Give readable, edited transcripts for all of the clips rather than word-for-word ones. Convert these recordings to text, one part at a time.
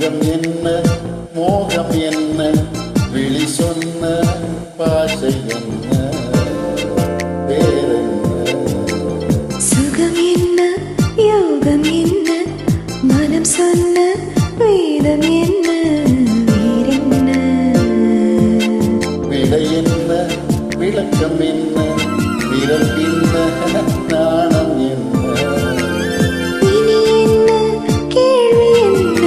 முகம் என்ன மோகம் என்ன விழி சொன்ன பாஷை என்ன வேறென்ன சுகம் என்ன யோகம் என்ன மனம் சொன்ன வேதம் என்ன வேறென்ன விடை என்ன விளக்கம் என்ன விரல் என்ன நாணம் என்ன இனி என்ன கேள்வி என்ன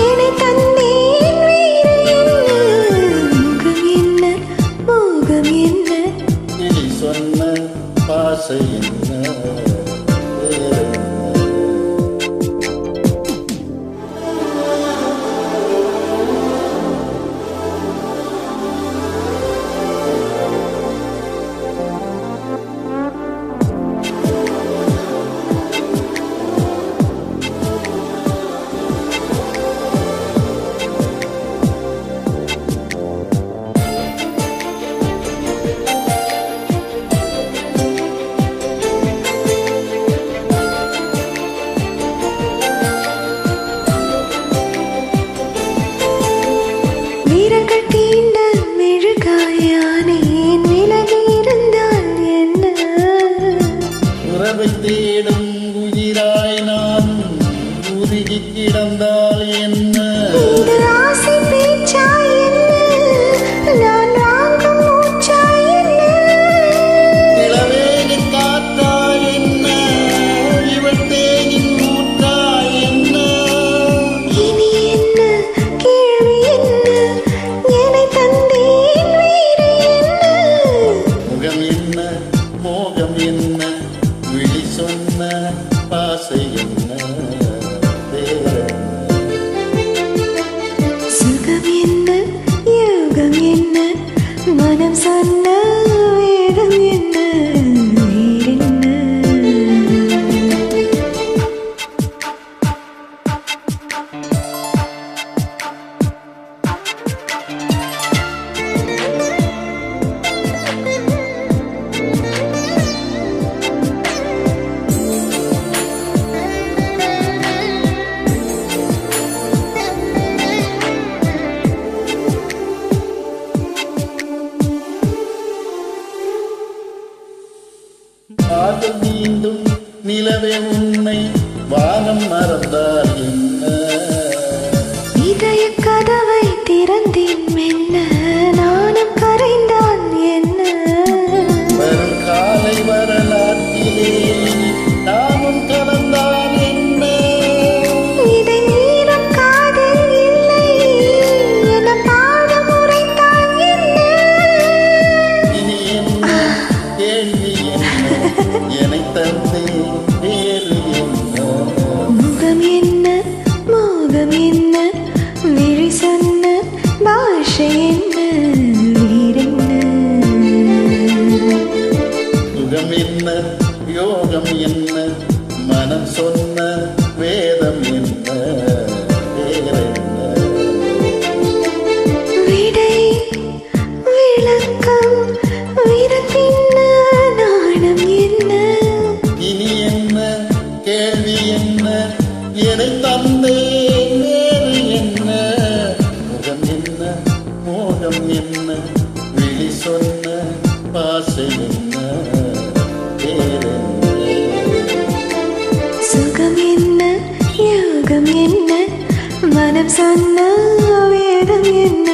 என்னை தந்தேன் வேறு என்ன முகம் என்ன மோகம் என்ன விழி சொன்ன பாஷை என்ன வேறென்ன வீரர்கள் தீண்ட மெழுகாயானேன் விலகி இருந்தால் என்ன உறவை தேடும் உயிராய் நான் உருகி கிடந்தால் என்ன இது ஆசை பேச்சா என்ன நான் வாங்கும் மூச்சா என்ன இளவேலி காற்றா என்ன இவள் தேனின் ஊற்றா என்ன இனி என்ன கேள்வி என்ன என்னை தந்தேன் வேறு என்ன முகம் என்ன மோகம் என்ன விழி சொன்ன பாசை என்ன வேறென்ன சுகம் என்ன யோகம் என்ன மனம் சொன்ன வேதம் என்ன வேறென்ன காதல் மீண்டும் நிலவே உன்னை வானம் மறந்தால் என்ன இதய கதவை திறந்தேன் மெல்ல நானும் கரைந்தான் என்ன வரும் காலை வரலாற்றிலே நாமும் கலந்தால் என்ன இதை மீறும் காதல் இல்லை என பாடம் உரைத்தான் என்ன இனி என்ன கேள்வி என்ன என்னை தந்தே வேறு என்ன முகம் என்ன மோகம் என்ன விழி சொன்ன பாஷை என்ன வேறென்ன சுகம் என்ன யோகம் என்ன மனம் சொன்ன வேதம் என்ன வேறென்ன விடை விளக்கம் விரத்தின்ன நாணம் என்ன இனி என்ன கேள்வி என்ன எதை தந்தே வேறு என்ன முகம் என்ன மோகம் என்ன விழி சொன்ன பாசை என்ன வேறென்ன சுகம் என்ன யோகம் என்ன மனம் சொன்ன வேதம் என்ன